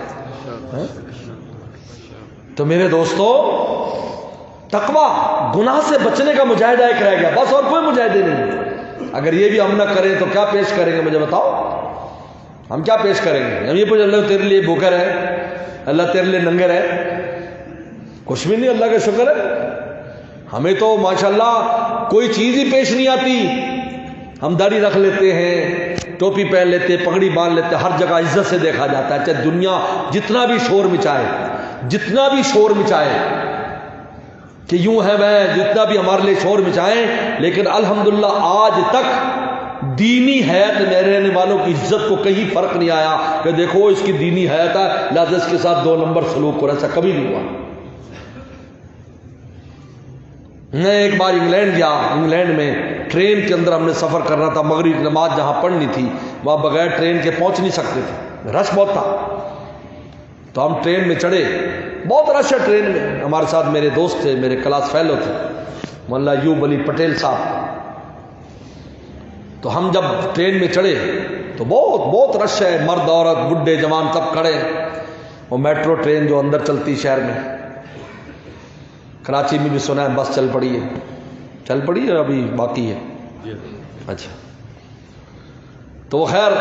تو میرے دوستو، تقوی گناہ سے بچنے کا مجاہدہ ایک رہ گیا، بس اور کوئی مجاہدے نہیں. اگر یہ بھی ہم نہ کریں تو کیا پیش کریں گے مجھے بتاؤ. ہم کیا پیش کریں گے؟ ہم یہ پوچھ اللہ تیرے لیے بھوکر ہے، اللہ تیرے لیے ننگر ہے؟ کچھ بھی نہیں، اللہ کا شکر ہے۔ ہمیں تو ماشاءاللہ کوئی چیز ہی پیش نہیں آتی، ہم داڑھی رکھ لیتے ہیں، ٹوپی پہن لیتے، پگڑی باندھ لیتے، ہر جگہ عزت سے دیکھا جاتا ہے، چاہے دنیا جتنا بھی شور مچائے، جتنا بھی شور مچائے کہ یوں ہے میں، جتنا بھی ہمارے لیے شور مچائیں، لیکن الحمدللہ آج تک دینی حیات میں رہنے والوں کی عزت کو کہیں فرق نہیں آیا کہ دیکھو اس کی دینی حیات ہے لہذا اس کے ساتھ 2 نمبر سلوک کرو، ایسا کبھی نہیں ہوا۔ میں ایک بار انگلینڈ گیا، انگلینڈ میں ٹرین کے اندر ہم نے سفر کرنا تھا، مغرب نماز جہاں پڑھنی تھی وہاں بغیر ٹرین کے پہنچ نہیں سکتے تھے، رش بہت تھا، تو ہم ٹرین میں چڑھے، بہت رش ہے ٹرین میں، ہمارے ساتھ میرے دوست تھے، میرے کلاس فیلو تھے، مولانا ایوب علی پٹیل صاحب۔ تو ہم جب ٹرین میں چڑھے تو بہت رش ہے، مرد عورت بڈھے جوان سب کھڑے، وہ میٹرو ٹرین جو اندر چلتی شہر میں، کراچی میں بھی سنا ہے بس چل پڑی ہے ابھی باقی ہے، اچھا۔ تو خیر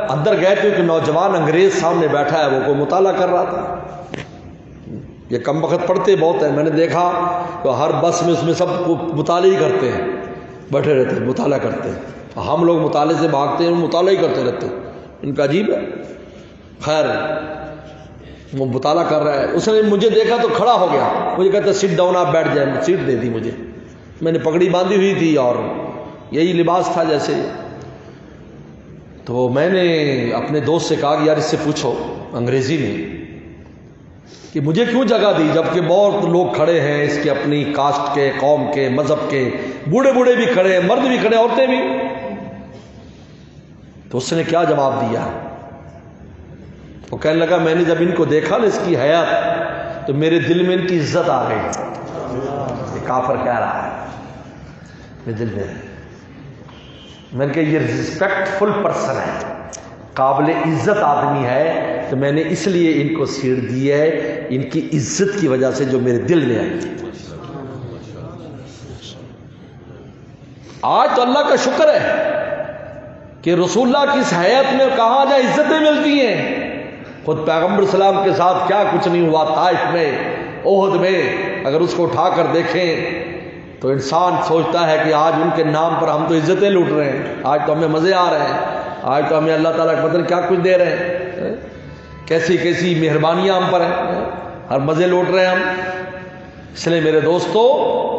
اندر گئے تو ایک نوجوان انگریز سامنے بیٹھا ہے، وہ کوئی مطالعہ کر رہا تھا، یہ کم وقت پڑھتے بہت ہیں، میں نے دیکھا تو ہر بس میں اس میں سب کو مطالعہ ہی کرتے ہیں، بیٹھے رہتے ہیں مطالعہ کرتے ہیں، ہم لوگ مطالعے سے بھاگتے ہیں، مطالعہ ہی کرتے رہتے ہیں، ان کا عجیب ہے۔ خیر وہ مطالعہ کر رہا ہے، اس نے مجھے دیکھا تو کھڑا ہو گیا، مجھے کہتا سیٹ ڈاؤن، آپ بیٹھ جائیں، سیٹ دے دی مجھے، میں نے پگڑی باندھی ہوئی تھی اور یہی لباس تھا جیسے، تو میں نے اپنے دوست سے کہا کہ یار اس سے پوچھو انگریزی میں کہ مجھے کیوں جگہ دی جبکہ بہت لوگ کھڑے ہیں اس کے اپنی کاسٹ کے، قوم کے، مذہب کے، بوڑھے بھی کھڑے ہیں، مرد بھی کھڑے ہیں، عورتیں بھی۔ تو اس نے کیا جواب دیا؟ وہ کہنے لگا میں نے جب ان کو دیکھا نا اس کی حیات تو میرے دل میں ان کی عزت آ گئی۔ یہ کافر کہہ رہا ہے میرے دل میں نے کہا یہ ریسپیکٹ فل پرسن ہے، قابل عزت آدمی ہے، تو میں نے اس لیے ان کو سیٹ دی ہے ان کی عزت کی وجہ سے جو میرے دل میں آئی۔ آج تو اللہ کا شکر ہے کہ رسول اللہ کی اس حیات میں کہاں جہاں عزتیں ملتی ہیں، خود پیغمبر السلام کے ساتھ کیا کچھ نہیں ہوا، طائف میں، احد میں، اگر اس کو اٹھا کر دیکھیں تو انسان سوچتا ہے کہ آج ان کے نام پر ہم تو عزتیں لوٹ رہے ہیں، آج تو ہمیں مزے آ رہے ہیں، آج تو ہمیں اللہ تعالیٰ پتہ نہیں کیا کچھ دے رہے ہیں، کیسی مہربانیاں ہم پر ہیں، ہر مزے لوٹ رہے ہیں ہم۔ اس لیے میرے دوستو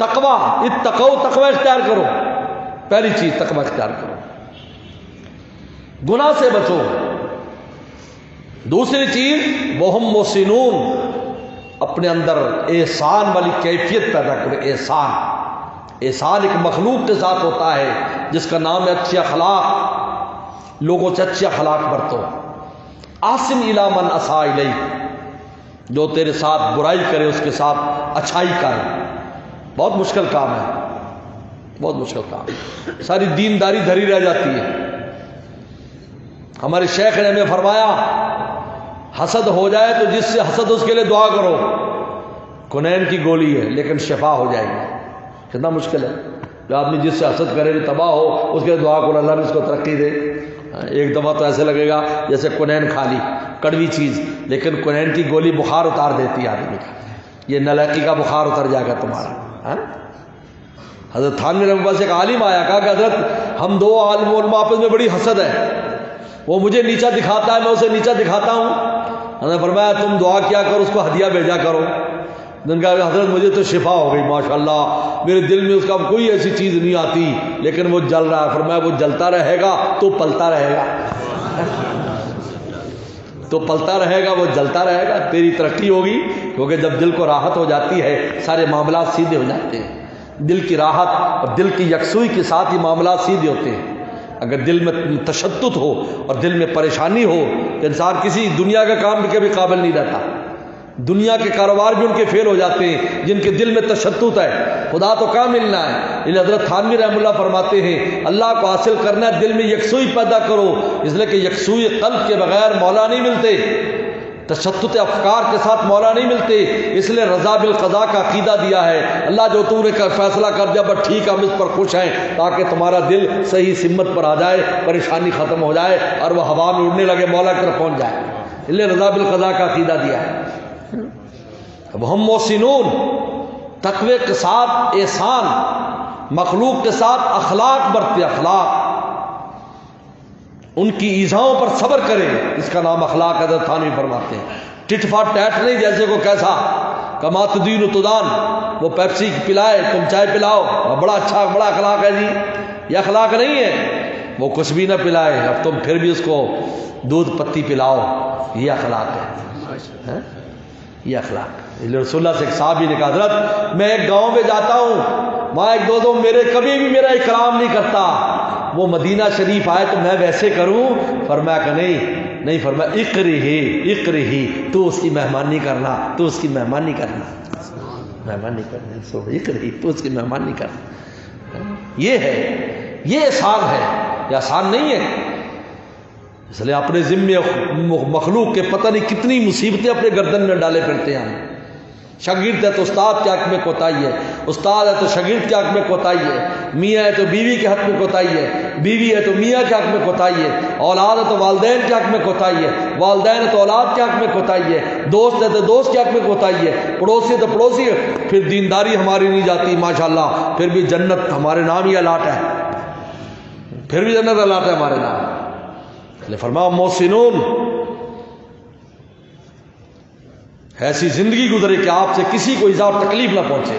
تقویٰ، اتقوا، تقویٰ اختیار کرو، پہلی چیز تقویٰ اختیار کرو، گناہ سے بچو۔ دوسری چیز وہم محسنون، اپنے اندر احسان والی کیفیت پیدا کرو۔ احسان ایک مخلوق کے ساتھ ہوتا ہے جس کا نام ہے اچھے اخلاق، لوگوں سے اچھے اخلاق برتو۔ احسن الی من اساء الیک، جو تیرے ساتھ برائی کرے اس کے ساتھ اچھائی کر۔ بہت مشکل کام ہے، بہت مشکل کام ہے، ساری دینداری دھری رہ جاتی ہے۔ ہمارے شیخ نے ہمیں فرمایا حسد ہو جائے تو جس سے حسد اس کے لیے دعا کرو، کنین کی گولی ہے لیکن شفا ہو جائے گی۔ کتنا مشکل ہے، جو آدمی جس سے حسد کرے جو تباہ ہو اس کے لیے دعا کرو اللہ نے اس کو ترقی دے۔ ایک دفعہ تو ایسے لگے گا جیسے کنین کھا لی، کڑوی چیز، لیکن کنین کی گولی بخار اتار دیتی ہے آدمی کا، یہ نالاکی کا بخار اتر جائے گا تمہارا۔ حضرت تھانوی رحمۃ اللہ سے ایک عالم آیا، کہا کہ حضرت ہم دو عالم علماء آپس میں بڑی حسد ہے، وہ مجھے نیچا دکھاتا ہے میں اسے نیچا دکھاتا ہوں۔ حضرت نے فرمایا تم دعا کیا کرو، اس کو ہدیہ بھیجا کرو۔ نے کہا حضرت مجھے تو شفا ہو گئی ماشاءاللہ، میرے دل میں اس کا کوئی ایسی چیز نہیں آتی لیکن وہ جل رہا ہے۔ فرمایا وہ جلتا رہے گا تو پلتا رہے گا، تو پلتا رہے گا، وہ جلتا رہے گا، تیری ترقی ہوگی، کیونکہ جب دل کو راحت ہو جاتی ہے سارے معاملات سیدھے ہو جاتے ہیں۔ دل کی راحت اور دل کی یکسوئی کے ساتھ ہی معاملات سیدھے ہوتے ہیں۔ اگر دل میں تشدد ہو اور دل میں پریشانی ہو تو انسان کسی دنیا کا کام بھی کبھی قابل نہیں رہتا، دنیا کے کاروبار بھی ان کے فیل ہو جاتے ہیں جن کے دل میں تشدد ہے۔ خدا تو کہاں ملنا ہے؟ یہ حضرت تھانوی رحمہ اللہ فرماتے ہیں اللہ کو حاصل کرنا ہے دل میں یکسوئی پیدا کرو، اس لیے کہ یکسوئی قلب کے بغیر مولا نہیں ملتے۔ تشتت افکار کے ساتھ مولا نہیں ملتے، اس لیے رضا بالقضاء کا عقیدہ دیا ہے۔ اللہ جو تو نے فیصلہ کر دیا بس ٹھیک، ہم اس پر خوش ہیں، تاکہ تمہارا دل صحیح سمت پر آ جائے، پریشانی ختم ہو جائے اور وہ ہوا میں اڑنے لگے، مولا کی طرف پہنچ جائے۔ اس لیے رضا بالقضاء کا عقیدہ دیا ہے۔ اب ہم محسنون، تقوی کے ساتھ احسان، مخلوق کے ساتھ اخلاق برتے، اخلاق، ان کی ایذاؤں پر صبر کریں، اس کا نام اخلاق ہے۔ حضرت تھانوی فرماتے ہیں ٹٹ فار ٹیٹ نہیں، جیسے کو کیسا کما تدین تدان، وہ پیپسی پلائے تم چائے پلاؤ، بڑا اچھا بڑا اخلاق ہے جی، یہ اخلاق نہیں ہے۔ وہ کچھ بھی نہ پلائے اب تم پھر بھی اس کو دودھ پتی پلاؤ، یہ اخلاق ہے، یہ اخلاق۔ رسول اللہ سے ایک صحابی نے کہا حضرت میں ایک گاؤں میں جاتا ہوں، وہاں ایک دو میرے کبھی بھی میرا اکرام نہیں کرتا، وہ مدینہ شریف آئے تو میں ویسے کروں؟ فرمایا کہ نہیں فرمایا اقرہی، تو اس کی مہمانی کرنا، تو اس کی مہمانی کرنا، مہمانی کرنا، اقرہی، تو اس کی مہمانی کرنا۔ یہ ہے، یہ احسان ہے، یہ آسان نہیں ہے۔ اس لیے اپنے ذمے مخلوق کے پتہ نہیں کتنی مصیبتیں اپنے گردن میں ڈالے پھرتے ہیں۔ شاگرد ہے تو استاد کے حق میں کوتاہی ہے، استاد ہے تو شاگرد کے حق میں کوتاہی ہے، میاں ہے تو بیوی کے حق میں کوتاہی ہے، بیوی ہے تو میاں کے حق میں کوتاہی ہے، اولاد ہے تو والدین کے حق میں کوتاہی ہے، والدین ہے تو اولاد کے حق میں کوتاہی ہے، دوست ہے تو دوست کے حق میں کوتاہی ہے، پڑوسی ہے تو پڑوسی ہے۔ پھر دینداری ہماری نہیں جاتی ماشاءاللہ، پھر بھی جنت ہمارے نام ہی الاٹ ہے، پھر بھی جنت الاٹ ہے ہمارے نام۔ فرمایا محسنون، ایسی زندگی گزرے کہ آپ سے کسی کو ایذا اور تکلیف نہ پہنچے،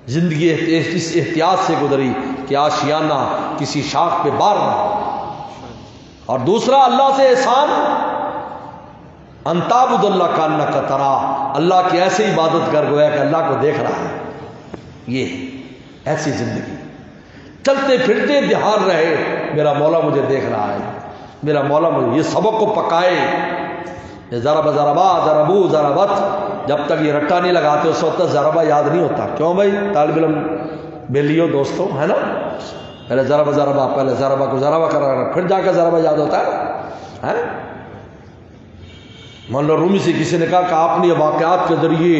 زندگی اس احتیاط سے گزری کہ آشیانہ کسی شاخ پہ بار نہ ہو۔ اور دوسرا اللہ سے احسان، ان تعبد اللہ کانک ترا، اللہ کی ایسے عبادت کر گویا کہ اللہ کو دیکھ رہا ہے۔ یہ ایسی زندگی، چلتے پھرتے دھیان رہے میرا مولا مجھے دیکھ رہا ہے، میرا مولا مجھے، یہ سبق کو پکائے، ضرب ضربا ضربو ضربت، جب تک یہ رٹا نہیں لگاتے اس وقت ضربا یاد نہیں ہوتا۔ کیوں بھائی طالب علم بیلیو دوستوں، ہے نا، پہلے ضربا ضربا، پہلے ضربا کو ضربا کرا، پھر جا کے ضربا یاد ہوتا ہے۔ مولانا رومی سے کسی نے کہا کہ آپ نے واقعات کے ذریعے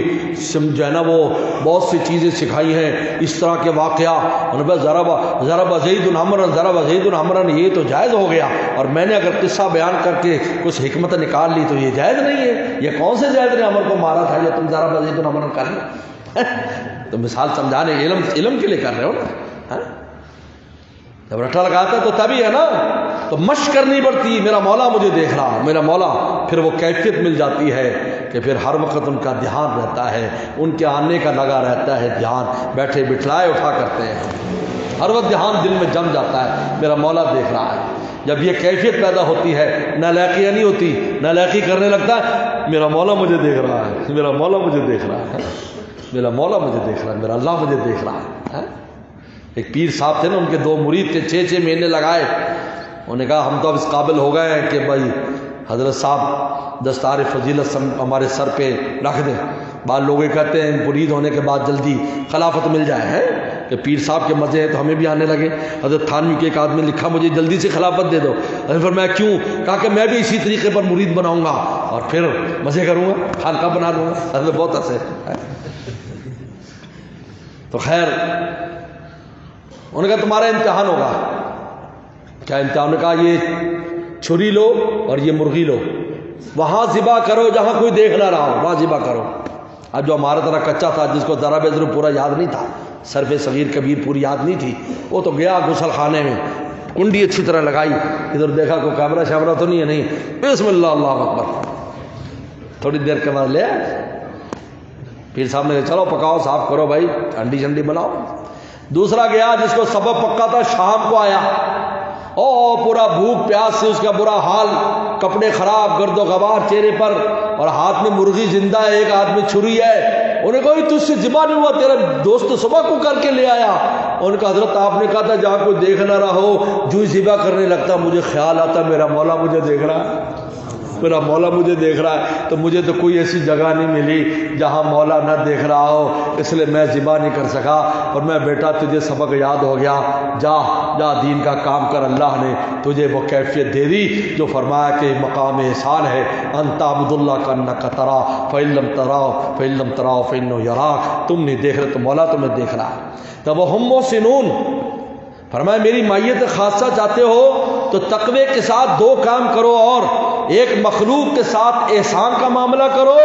جو ہے نا وہ بہت سی چیزیں سکھائی ہیں، اس طرح کے واقعہ، ضرب زید عمرا، ضرب زید عمرا، یہ تو جائز ہو گیا، اور میں نے اگر قصہ بیان کر کے کچھ حکمت نکال لی تو یہ جائز نہیں ہے، یہ کون سے زید نے عمر کو مارا تھا یا تم ضرب زید عمرا کر لیں؟ تو مثال سمجھانے، علم کے لیے کر رہے ہو نا۔ جب رٹا لگاتا ہے تو تبھی ہے نا، تو مشق کرنی پڑتی، میرا مولا مجھے دیکھ رہا، میرا مولا، پھر وہ کیفیت مل جاتی ہے کہ پھر ہر وقت ان کا دھیان رہتا ہے، ان کے آنے کا لگا رہتا ہے دھیان، بیٹھے بٹھلائے اٹھا کرتے ہیں، ہر وقت دھیان دل میں جم جاتا ہے، میرا مولا دیکھ رہا ہے۔ جب یہ کیفیت پیدا ہوتی ہے، نالائقیاں نہیں ہوتی، نالائقی کرنے لگتا ہے، میرا مولا مجھے دیکھ رہا ہے، میرا مولا مجھے دیکھ رہا ہے، میرا مولا مجھے دیکھ رہا ہے، میرا اللہ مجھے دیکھ رہا ہے۔ ایک پیر صاحب تھے نا، ان کے 2 مرید تھے، 6 مہینے لگائے، انہوں نے کہا ہم تو اب اس قابل ہو گئے ہیں کہ بھائی حضرت صاحب دستار فضیلت ہمارے سر پہ رکھ دیں۔ بعض لوگ کہتے ہیں مرید ہونے کے بعد جلدی خلافت مل جائے، ہیں کہ پیر صاحب کے مزے ہیں تو ہمیں بھی آنے لگے۔ حضرت تھانوی کے ایک آدمی لکھا مجھے جلدی سے خلافت دے دو، فرمایا کیوں؟ کہا کہ میں بھی اسی طریقے پر مرید بناؤں گا اور پھر مزے کروں گا، خانقاہ بنا دوں گا۔ حضرت بہت ہنسے۔ تو خیر انہوں نے کہا تمہارا امتحان ہوگا۔ کیا امتحان؟ نے کہا یہ چھری لو اور یہ مرغی لو، وہاں ذبح کرو جہاں کوئی دیکھ نہ رہا ہو، وہاں ذبح کرو۔ اب جو ہمارا طرح کچا تھا، جس کو ذرا بے ذرا پورا یاد نہیں تھا، صرف صغیر کبیر پوری یاد نہیں تھی، وہ تو گیا غسل خانے میں، کنڈی اچھی طرح لگائی، ادھر دیکھا کوئی کیمرہ شیمرہ تو نہیں ہے، نہیں، بسم اللہ اللہ اکبر، تھوڑی دیر کے بعد لے پیر صاحب نے کہا چلو پکاؤ، صاف کرو بھائی، انڈی شنڈی بناؤ۔ دوسرا گیا جس کو سبب پکا تھا، شام کو آیا، او پورا بھوک پیاس سے اس کا برا حال، کپڑے خراب، گرد و غبار چہرے پر، اور ہاتھ میں مرغی زندہ ہے، ایک ہاتھ میں چھری ہے۔ انہوں نے کہا تجھ سے ذبح نہیں ہوا، تیرا دوست صبح کو کر کے لے آیا۔ ان کا حضرت آپ نے کہا تھا جہاں کوئی دیکھ نہ رہا ہو، جو ذبح کرنے لگتا مجھے خیال آتا میرا مولا مجھے دیکھ رہا ہے۔ میرا مولا مجھے دیکھ رہا ہے، تو مجھے تو کوئی ایسی جگہ نہیں ملی جہاں مولا نہ دیکھ رہا ہو، اس لیے میں ذبح نہیں کر سکا۔ اور میں بیٹا تجھے سبق یاد ہو گیا، جا جا دین کا کام کر، اللہ نے تجھے وہ کیفیت دے دی جو فرمایا کہ مقام احسان ہے، ان تعبد اللہ کانک تراہ فإن لم تراہ فإن لم تراہ فإنہ یراک، تم نہیں دیکھ رہے تو مولا تمہیں دیکھ رہا ہے۔ تب وہ ہم محسنون، فرمایا میری مائیت خاصہ چاہتے ہو تو تقوی کے ساتھ دو کام کرو، اور ایک مخلوق کے ساتھ احسان کا معاملہ کرو،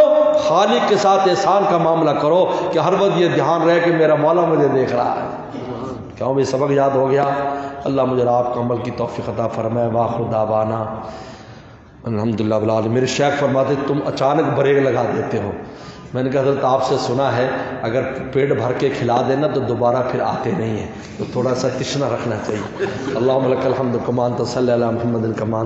خالق کے ساتھ احسان کا معاملہ کرو، کہ ہر وقت یہ دھیان رہے کہ میرا مولا مجھے دیکھ رہا ہے۔ کیوں بھی سبق یاد ہو گیا؟ اللہ مجھے آپ کا عمل کی توفیق عطا فرمائے۔ وآخر دعوانا الحمدللہ رب العالمین۔ میرے شیخ فرماتے تم اچانک بریک لگا دیتے ہو، میں نے کہا حضرت آپ سے سنا ہے اگر پیٹ بھر کے کھلا دینا تو دوبارہ پھر آتے نہیں ہیں، تو تھوڑا سا تشنا رکھنا چاہیے۔ اللہم لک الحمد کما انت صلی علی محمد کما